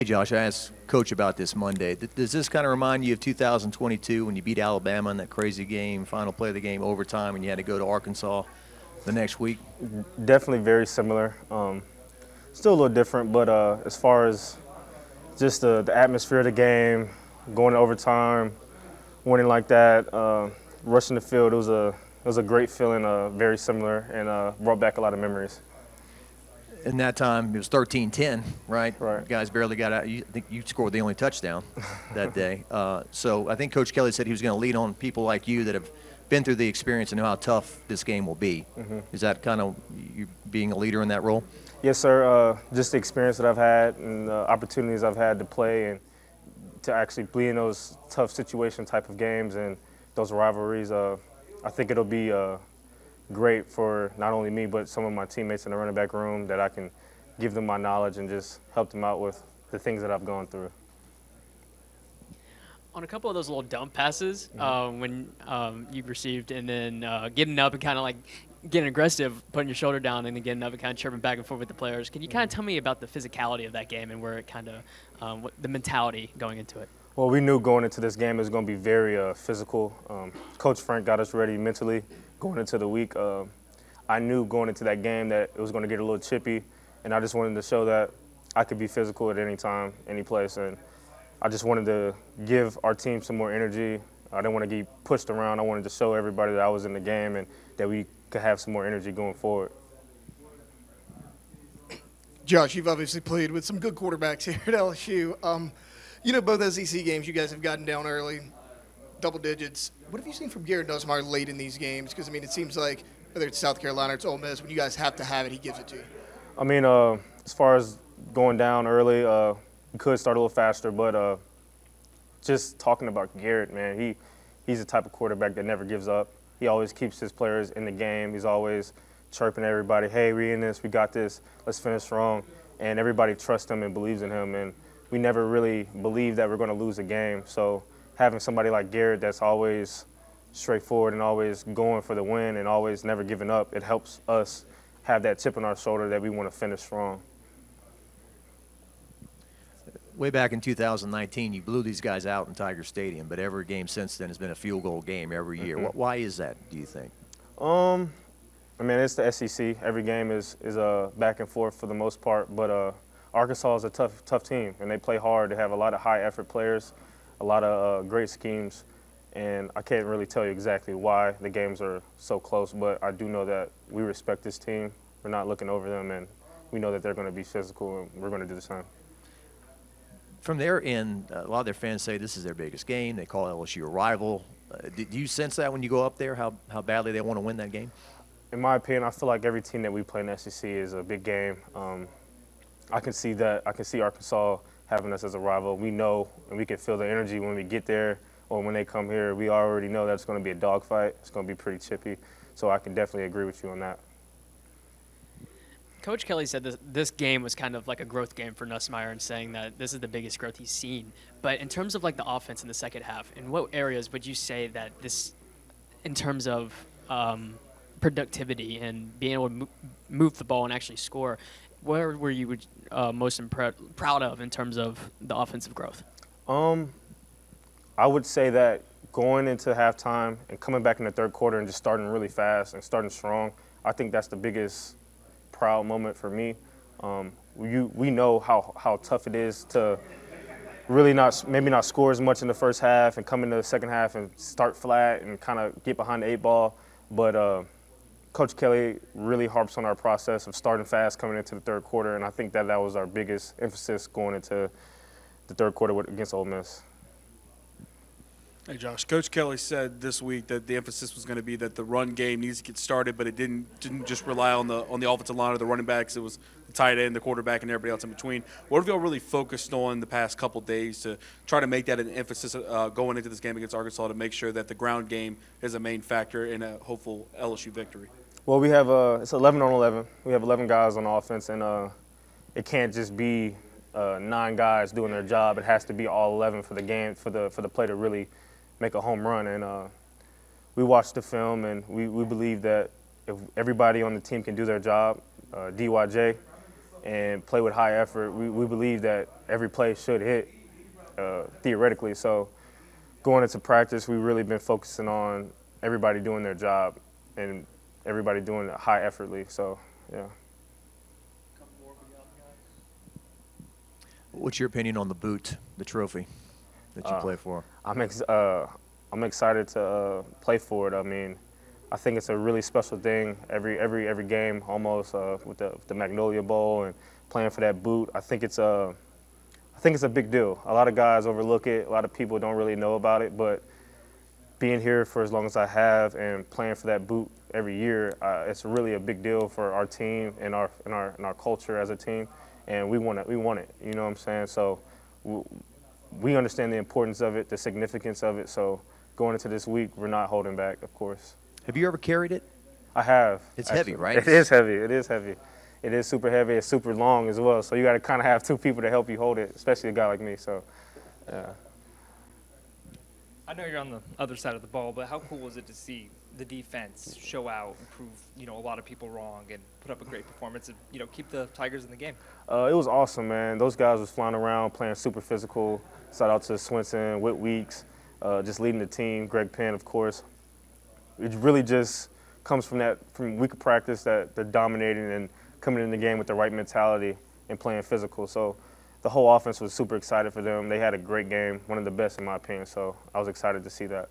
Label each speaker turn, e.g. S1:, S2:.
S1: Hey, Josh, I asked Coach about this Monday. Does this kind of remind you of 2022 when you beat Alabama in that crazy game, final play of the game, overtime, and you had to go to Arkansas the next week?
S2: Definitely very similar. Still a little different, but as far as just the atmosphere of the game, going to overtime, winning like that, rushing the field, it was a great feeling, very similar, and brought back a lot of memories.
S1: In that time, it was 13-10, right?
S2: Right.
S1: You guys barely got out. I think you scored the only touchdown that day. So I think Coach Kelly said he was going to lean on people like you that have been through the experience and know how tough this game will be. Is that kind of you being a leader in that role?
S2: Yes, sir. Just the experience that I've had and the opportunities I've had to play and to actually be in those tough situation type of games and those rivalries. I think it'll be great for not only me but some of my teammates in the running back room that I can give them my knowledge and just help them out with the things that I've gone through.
S3: On a couple of those little dump passes when you received and then getting up and kind of like getting aggressive, putting your shoulder down and then getting up and kind of chirping back and forth with the players. Can you kind of tell me about the physicality of that game and where it kind of, the mentality going into it?
S2: Well, we knew going into this game it was going to be very physical. Coach Frank got us ready mentally going into the week. I knew going into that game that it was going to get a little chippy, and I just wanted to show that I could be physical at any time, any place, and I just wanted to give our team some more energy. I didn't want to get pushed around. I wanted to show everybody that I was in the game and that we could have some more energy going forward.
S4: Josh, you've obviously played with some good quarterbacks here at LSU. Both SEC games, you guys have gotten down early, double digits. What have you seen from Garrett Nussmeier late in these games? Because, it seems like whether it's South Carolina or it's Ole Miss, when you guys have to have it, he gives it to you.
S2: As far as going down early, we could start a little faster, but just talking about Garrett, man, he's the type of quarterback that never gives up. He always keeps his players in the game. He's always chirping everybody, hey, we in this, we got this, let's finish strong. And everybody trusts him and believes in him. And we never really believed that we're going to lose a game. So having somebody like Garrett that's always straightforward and always going for the win and always never giving up, it helps us have that chip on our shoulder that we want to finish strong.
S1: Way back in 2019, you blew these guys out in Tiger Stadium, but every game since then has been a field goal game every year. Why is that, do you think?
S2: It's the SEC. Every game is back and forth for the most part, but Arkansas is a tough team, and they play hard. They have a lot of high-effort players, a lot of great schemes, and I can't really tell you exactly why the games are so close, but I do know that we respect this team. We're not looking over them, and we know that they're going to be physical, and we're going to do the same.
S1: From their end, a lot of their fans say this is their biggest game. They call LSU a rival. Do you sense that when you go up there, how badly they want to win that game?
S2: In my opinion, I feel like every team that we play in the SEC is a big game. I can see that. I can see Arkansas having us as a rival. We know and we can feel the energy when we get there or when they come here. We already know that it's going to be a dogfight. It's going to be pretty chippy. So I can definitely agree with you on that.
S3: Coach Kelly said this game was kind of like a growth game for Nussmeier and saying that this is the biggest growth he's seen. But in terms of like the offense in the second half, in what areas would you say that this, in terms of productivity and being able to move the ball and actually score, where were you most proud of in terms of the offensive growth?
S2: I would say that going into halftime and coming back in the third quarter and just starting really fast and starting strong, I think that's the biggest proud moment for me. We know how tough it is to really not score as much in the first half and come into the second half and start flat and kind of get behind the eight ball. But Coach Kelly really harps on our process of starting fast coming into the third quarter, and I think that was our biggest emphasis going into the third quarter against Ole Miss.
S5: Hey, Josh. Coach Kelly said this week that the emphasis was going to be that the run game needs to get started, but it didn't just rely on the offensive line or the running backs. It was the tight end, the quarterback, and everybody else in between. What have y'all really focused on the past couple days to try to make that an emphasis going into this game against Arkansas to make sure that the ground game is a main factor in a hopeful LSU victory?
S2: Well, we have it's 11 on 11. We have 11 guys on offense, and it can't just be 9 guys doing their job. It has to be all 11 for the game, for the play to really make a home run. And we watched the film, and we believe that if everybody on the team can do their job, DYJ, and play with high effort. We believe that every play should hit theoretically. So going into practice, we've really been focusing on everybody doing their job and everybody doing it high effortly. So, yeah.
S1: What's your opinion on the boot, the trophy that you play for?
S2: I'm excited to play for it. I mean, I think it's a really special thing. Every game, almost with the Magnolia Bowl and playing for that boot. I think it's a big deal. A lot of guys overlook it. A lot of people don't really know about it. But being here for as long as I have and playing for that boot every year, it's really a big deal for our team and our culture as a team. And we want it. You know what I'm saying? So we understand the importance of it, the significance of it. So going into this week, we're not holding back, of course.
S1: Have you ever carried it?
S2: I have.
S1: It's
S2: actually.
S1: heavy, right?
S2: It is heavy. It is heavy. It is super heavy. It's super long as well. So you got to kind of have two people to help you hold it, especially a guy like me. So, yeah.
S6: I know you're on the other side of the ball, but how cool was it to see the defense show out and prove, a lot of people wrong and put up a great performance and, keep the Tigers in the game?
S2: It was awesome, man. Those guys was flying around, playing super physical. Shout out to Swinson, Whit Weeks, just leading the team. Greg Penn, of course. It really just comes from week of practice that they're dominating and coming in the game with the right mentality and playing physical. So the whole offense was super excited for them. They had a great game, one of the best in my opinion. So I was excited to see that.